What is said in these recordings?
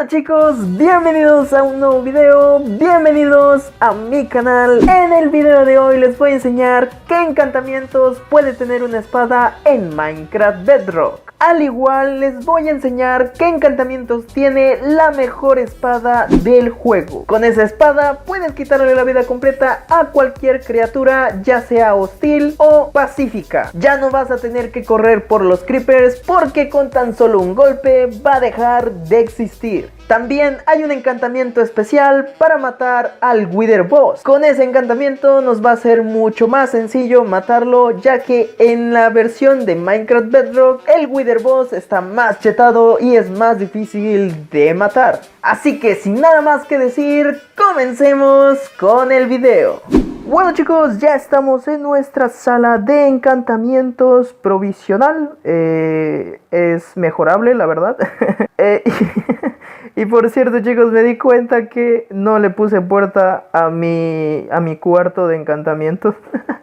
Hola chicos, bienvenidos a un nuevo video, bienvenidos a mi canal. En el video de hoy les voy a enseñar qué encantamientos puede tener una espada en Minecraft Bedrock. Al igual les voy a enseñar qué encantamientos tiene la mejor espada del juego. Con esa espada puedes quitarle la vida completa a cualquier criatura, ya sea hostil o pacífica. Ya no vas a tener que correr por los creepers porque con tan solo un golpe va a dejar de existir. También hay un encantamiento especial para matar al Wither Boss. Con ese encantamiento nos va a ser mucho más sencillo matarlo, ya que en la versión de Minecraft Bedrock el Wither Boss está más chetado y es más difícil de matar. Así que sin nada más que decir, comencemos con el video. Bueno chicos, ya estamos en nuestra sala de encantamientos provisional. Es mejorable, la verdad. Y por cierto chicos, me di cuenta que no le puse puerta a mi cuarto de encantamientos.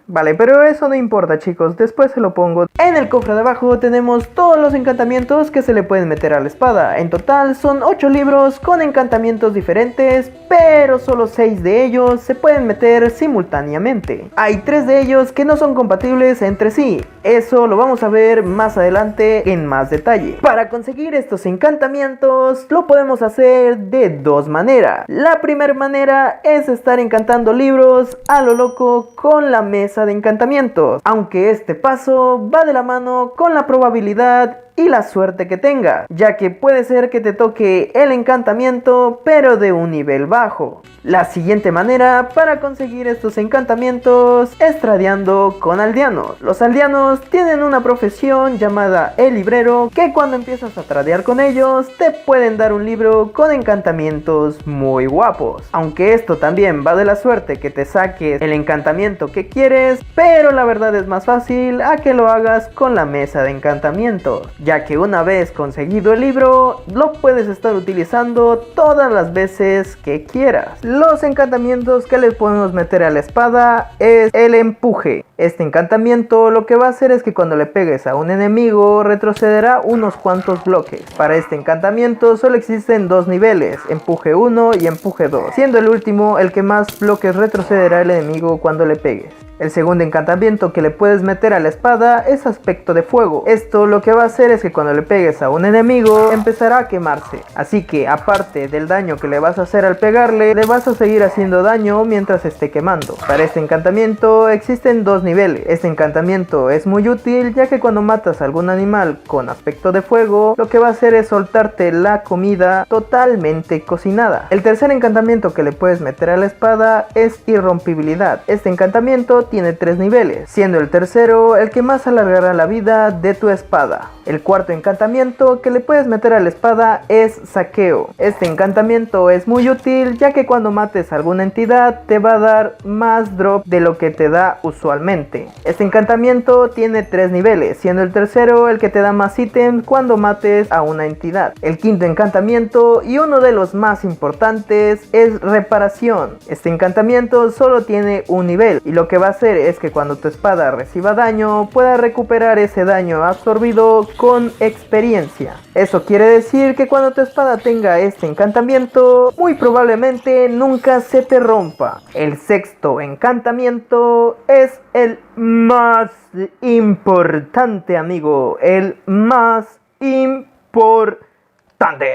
Vale, pero eso no importa chicos, después se lo pongo. En el cofre de abajo tenemos todos los encantamientos que se le pueden meter a la espada. En total son 8 libros con encantamientos diferentes, pero solo 6 de ellos se pueden meter simultáneamente. Hay 3 de ellos que no son compatibles entre sí. Eso lo vamos a ver más adelante en más detalle. Para conseguir estos encantamientos lo podemos hacer de dos maneras. La primera manera es estar encantando libros a lo loco con la mesa de encantamientos, aunque este paso va de la mano con la probabilidad y la suerte que tenga, ya que puede ser que te toque el encantamiento pero de un nivel bajo. La siguiente manera para conseguir estos encantamientos es tradeando con aldeanos. Los aldeanos tienen una profesión llamada el librero, que cuando empiezas a tradear con ellos te pueden dar un libro con encantamientos muy guapos. Aunque esto también va de la suerte que te saques el encantamiento que quieres, pero la verdad es más fácil a que lo hagas con la mesa de encantamientos, ya que una vez conseguido el libro lo puedes estar utilizando todas las veces que quieras. Los encantamientos que le podemos meter a la espada es el empuje. Este encantamiento lo que va a hacer es que cuando le pegues a un enemigo retrocederá unos cuantos bloques. Para este encantamiento solo existen dos niveles, empuje 1 y empuje 2, siendo el último el que más bloques retrocederá el enemigo cuando le pegues. El segundo encantamiento que le puedes meter a la espada es aspecto de fuego. Esto lo que va a hacer es que cuando le pegues a un enemigo empezará a quemarse. Así que aparte del daño que le vas a hacer al pegarle, le vas a seguir haciendo daño mientras esté quemando. Para este encantamiento existen dos niveles. Este encantamiento es muy útil ya que cuando matas a algún animal con aspecto de fuego, lo que va a hacer es soltarte la comida totalmente cocinada. El tercer encantamiento que le puedes meter a la espada es irrompibilidad. Este encantamiento tiene 3 niveles, siendo el tercero el que más alargará la vida de tu espada. El cuarto encantamiento que le puedes meter a la espada es saqueo. Este encantamiento es muy útil ya que cuando mates a alguna entidad te va a dar más drop de lo que te da usualmente. Este encantamiento tiene 3 niveles, siendo el tercero el que te da más ítems cuando mates a una entidad. El quinto encantamiento y uno de los más importantes es reparación. Este encantamiento solo tiene un nivel y lo que va a hacer es que cuando tu espada reciba daño pueda recuperar ese daño absorbido con experiencia. Eso quiere decir que cuando tu espada tenga este encantamiento muy probablemente nunca se te rompa. El sexto encantamiento es el más importante, amigo, el más importante.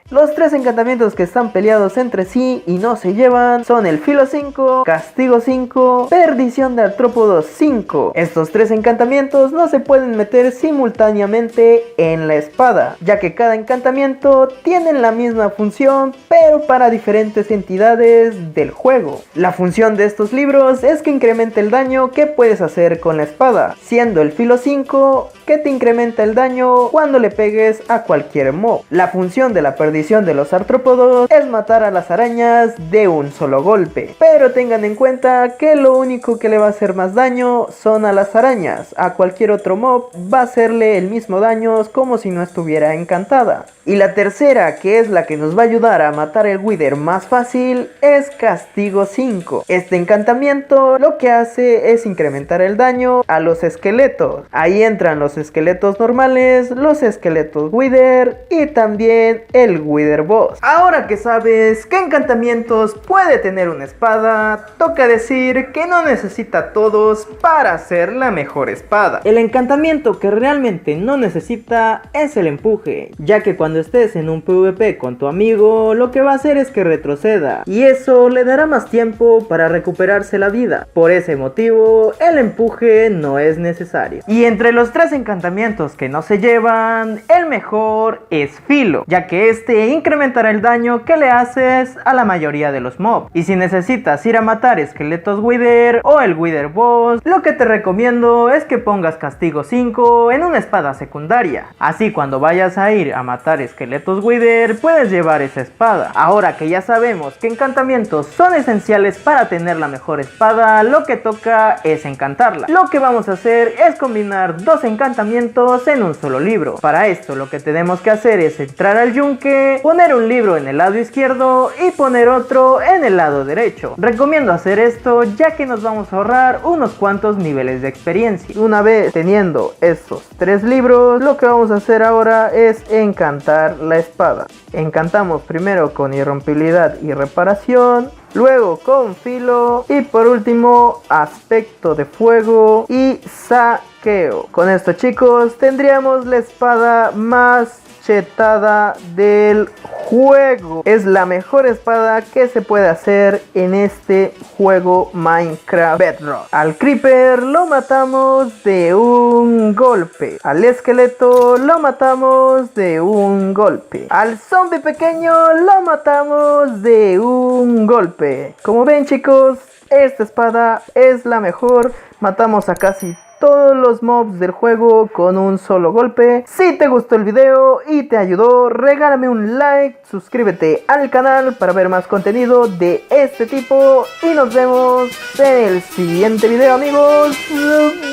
Los 3 encantamientos que están peleados entre sí y no se llevan son el filo 5, castigo 5, perdición de artrópodos 5. Estos 3 encantamientos no se pueden meter simultáneamente en la espada, ya que cada encantamiento tiene la misma función pero para diferentes entidades del juego. La función de estos libros es que incremente el daño que puedes hacer con la espada, siendo el filo 5 que te incrementa el daño cuando le pegues a cualquier mob. La función de la perdición de los artrópodos es matar a las arañas de un solo golpe, pero tengan en cuenta que lo único que le va a hacer más daño son a las arañas. A cualquier otro mob va a hacerle el mismo daño como si no estuviera encantada. Y la tercera, que es la que nos va a ayudar a matar el Wither más fácil, es castigo 5. Este encantamiento lo que hace es incrementar el daño a los esqueletos. Ahí entran los los esqueletos normales, los esqueletos Wither y también el Wither Boss. Ahora que sabes qué encantamientos puede tener una espada, toca decir que no necesita todos para hacer la mejor espada. El encantamiento que realmente no necesita es el empuje, ya que cuando estés en un PvP con tu amigo, lo que va a hacer es que retroceda, y eso le dará más tiempo para recuperarse la vida. Por ese motivo, el empuje no es necesario. Y entre los 3 encantamientos que no se llevan, el mejor es Filo, ya que este incrementará el daño que le haces a la mayoría de los mobs. Y si necesitas ir a matar esqueletos Wither o el Wither Boss, lo que te recomiendo es que pongas castigo 5 en una espada secundaria. Así cuando vayas a ir a matar esqueletos Wither, puedes llevar esa espada. Ahora que ya sabemos que encantamientos son esenciales para tener la mejor espada, lo que toca es encantarla. Lo que vamos a hacer es combinar 2 encantamientos en un solo libro. Para esto lo que tenemos que hacer es entrar al yunque, poner un libro en el lado izquierdo y poner otro en el lado derecho. Recomiendo hacer esto ya que nos vamos a ahorrar unos cuantos niveles de experiencia. Una vez teniendo estos 3 libros, lo que vamos a hacer ahora es encantar la espada. Encantamos primero con irrompibilidad y reparación, luego con filo y por último aspecto de fuego y saqueo. Con esto, chicos, tendríamos la espada más chetada del juego. Es la mejor espada que se puede hacer en este juego Minecraft Bedrock. Al creeper lo matamos de un golpe, al esqueleto lo matamos de un golpe, al zombie pequeño lo matamos de un golpe. Como ven, chicos, esta espada es la mejor. Matamos a casi todos los mobs del juego con un solo golpe. Si te gustó el video y te ayudó, regálame un like, suscríbete al canal para ver más contenido de este tipo y nos vemos en el siguiente video, amigos.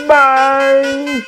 Bye.